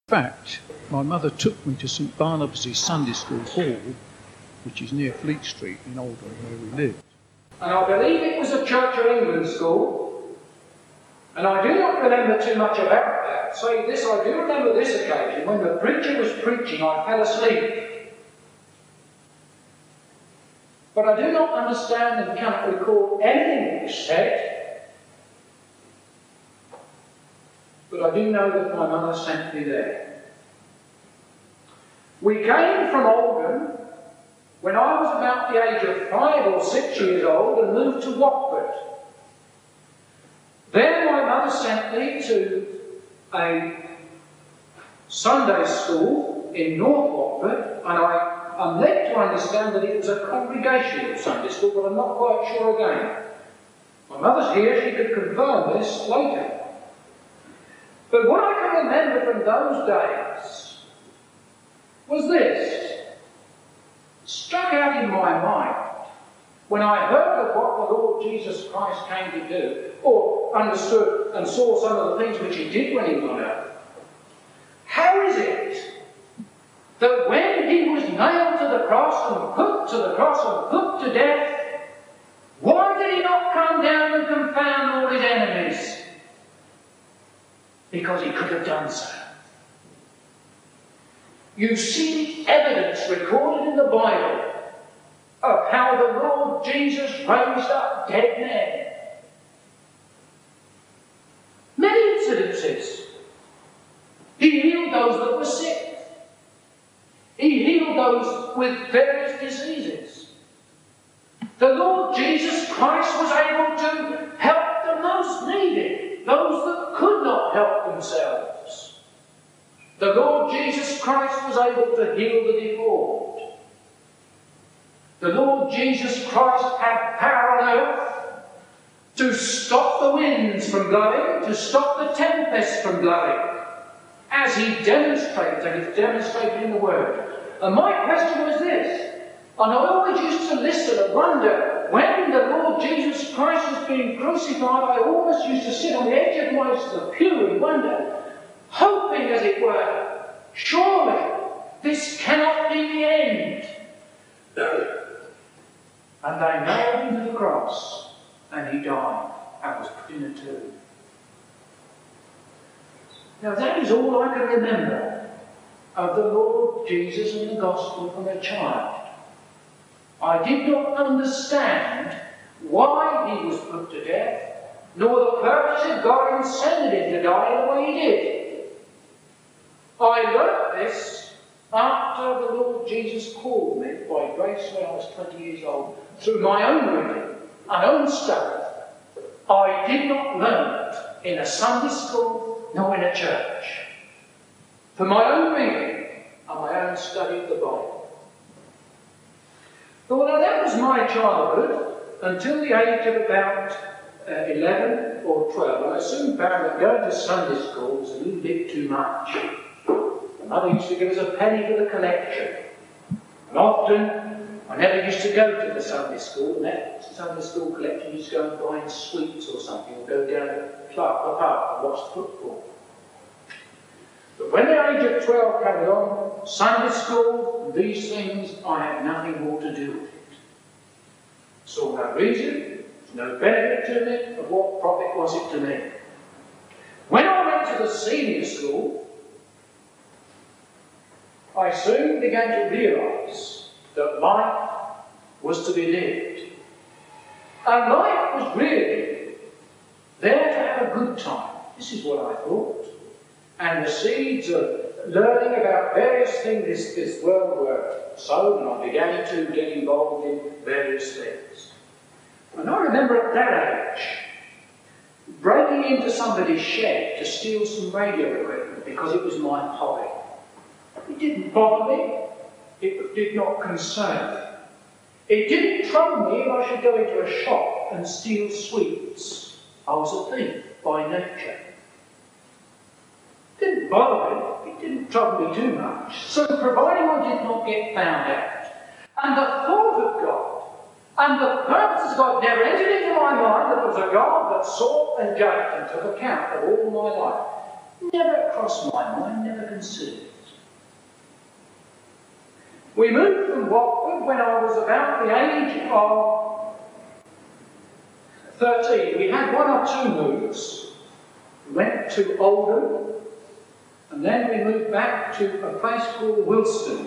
fact, my mother took me to St Barnabas' Sunday School Hall, which is near Fleet Street in Oldham, where we lived. And I believe it was a Church of England school, and I do not remember too much about that. Say this, I do remember this occasion, when the preacher was preaching, I fell asleep. But I do not understand and cannot recall anything that was said. But I do know that my mother sent me there. We came from Oldham when I was about the age of 5 or 6 years old and moved to Watford. There my mother sent me to a Sunday school in North Watford, and I'm led to understand that it was a congregational Sunday school, but I'm not quite sure again. My mother's here, she could confirm this later. But what I can remember from those days was this. Struck out in my mind when I heard of what the Lord Jesus Christ came to do, or understood and saw some of the things which he did when he was on earth. How is it that when he was nailed to the cross and put to the cross and put to death, why did he not come down and confound all his enemies? Because he could have done so. You see the evidence recorded in the Bible of how the Lord Jesus raised up dead men. Many incidences. He healed those that were sick. He healed those with various diseases. The Lord Jesus Christ was able to help the most needed, those that could not help themselves. The Lord Jesus Christ was able to heal the deformed. The Lord Jesus Christ had power on earth to stop the winds from blowing, to stop the tempests from blowing, as he demonstrated, and it's demonstrated in the Word. And my question was this, and I always used to listen and wonder, when the Lord Jesus Christ was being crucified, I always used to sit on the edge of the pew and wonder, hoping, as it were, surely this cannot be the end. And they nailed him to the cross, and he died and was put in a tomb. Now that is all I can remember of the Lord Jesus in the Gospel from a child. I did not understand why he was put to death, nor the purpose of God in sending him to die the way he did. I learnt this after the Lord Jesus called me by grace when I was 20 years old, through my own reading, my own study. I did not learn it in a Sunday school nor in a church. For my own reading and my own study of the Bible. But now that was my childhood until the age of about 11 or 12. And I soon found that going to Sunday school was a little bit too much. Mother used to give us a penny for the collection. And often, I never used to go to the Sunday school. And that Sunday school collection used to go and buy sweets or something, or go down to the pub and watch football. But when the age of 12 came along, Sunday school, these things, I had nothing more to do with it. Saw no reason, no benefit to me, of what profit was it to me. When I went to the senior school, I soon began to realise that life was to be lived. And life was really there to have a good time. This is what I thought. And the seeds of learning about various things this world were sown, and I began to get involved in various things. And I remember at that age breaking into somebody's shed to steal some radio equipment because it was my hobby. It didn't bother me. It did not concern me. It didn't trouble me if I should go into a shop and steal sweets. I was a thief by nature. It didn't bother me. It didn't trouble me too much. So providing I did not get found out, and the thought of God and the purposes of God never entered into my mind, that there was a God that saw and judged and took account of all my life. Never crossed my mind, never considered it. We moved from Watford when I was about the age of 13. We had one or two moves. We went to Oldham, and then we moved back to a place called Wilston,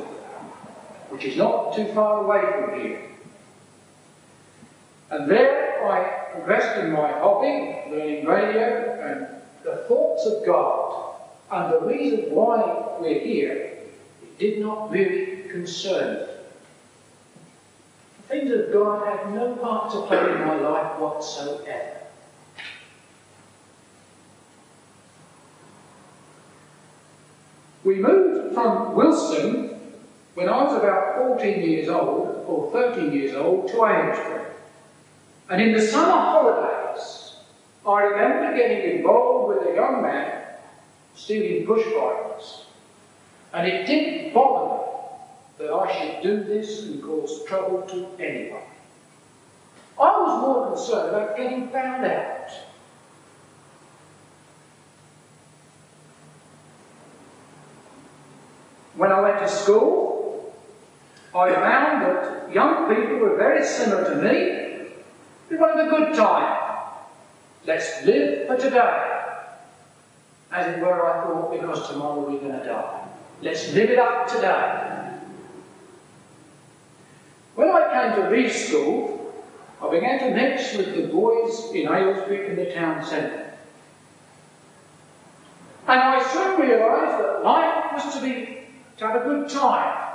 which is not too far away from here. And there I progressed in my hobby, learning radio and the thoughts of God. And the reason why we're here, it did not really concern me. The things of God had no part to play in my life whatsoever. We moved from Wilson when I was about 14 years old, or 13 years old, to Amesbury. And in the summer holidays, I remember getting involved with a young man stealing bushfires. And it didn't bother me that I should do this and cause trouble to anyone. I was more concerned about getting found out. When I went to school, I found that young people were very similar to me. We wanted a good time. Let's live for today. As it were, I thought, because tomorrow we're going to die. Let's live it up today. When I came to leave school, I began to mix with the boys in Aylesbury in the town centre. And I soon realised that life was to have a good time.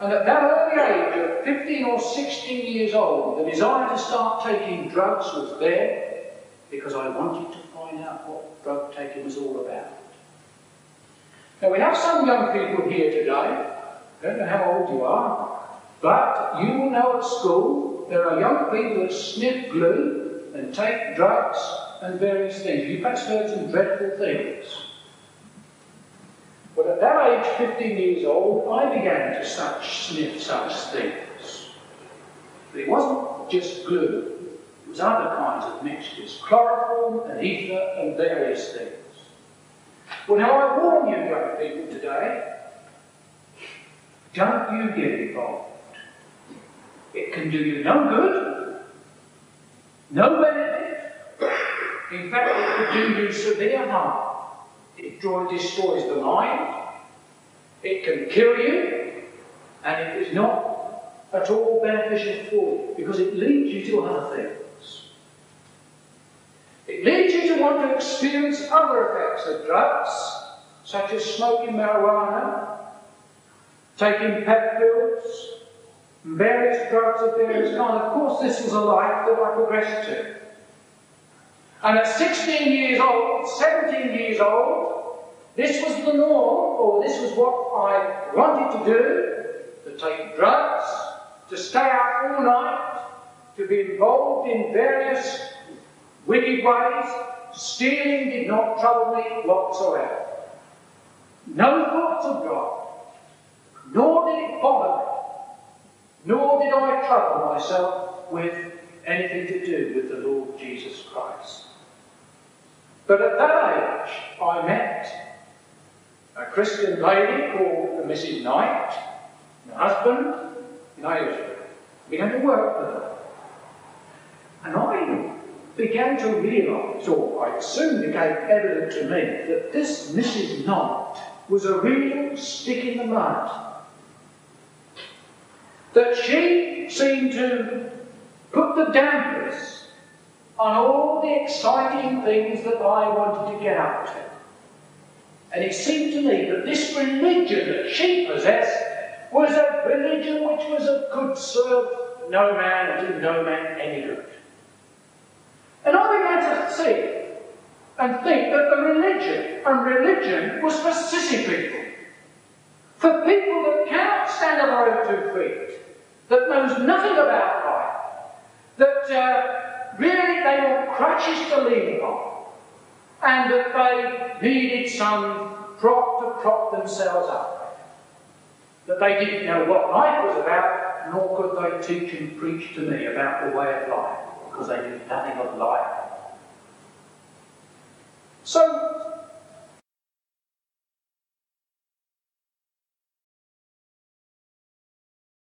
And at that early age of 15 or 16 years old, the desire to start taking drugs was there because I wanted to find out what drug taking was all about. Now, we have some young people here today, I don't know how old you are, but you will know at school there are young people that sniff glue and take drugs and various things. You've perhaps heard some dreadful things. But at that age, 15 years old, I began to sniff such things. But it wasn't just glue, it was other kinds of mixtures, chloroform and ether and various things. Well, now I warn you, young people today, don't you get involved. It can do you no good, no benefit. In fact, it could do you severe harm. It destroys the mind, it can kill you, and it is not at all beneficial for you, because it leads you to other things. It leads you to want to experience other effects of drugs, such as smoking marijuana, taking pep pills, and various drugs of various kinds. Of course, this was a life that I progressed to. And at 16 years old, 17 years old, this was the norm, or this was what I wanted to do, to take drugs, to stay out all night, to be involved in various wicked ways. Stealing did not trouble me whatsoever. No thoughts of God, nor did it bother me, nor did I trouble myself with anything to do with the Lord Jesus Christ. But at that age, I met a Christian lady called Mrs. Knight, my husband, in Aylesbury. I began to work with her. And I began to realise, or it soon became evident to me, that this Mrs. Knight was a real stick in the mud. That she seemed to put the dampers on all the exciting things that I wanted to get up to. And it seemed to me that this religion that she possessed was a religion which could serve no man and do no man any good. And I began to see and think that religion was for sissy people. For people that cannot stand on their own 2 feet, that knows nothing about life, that really they want crutches to lean on, and that they needed some prop to prop themselves up with. That they didn't know what life was about, nor could they teach and preach to me about the way of life, because they knew nothing of life. So,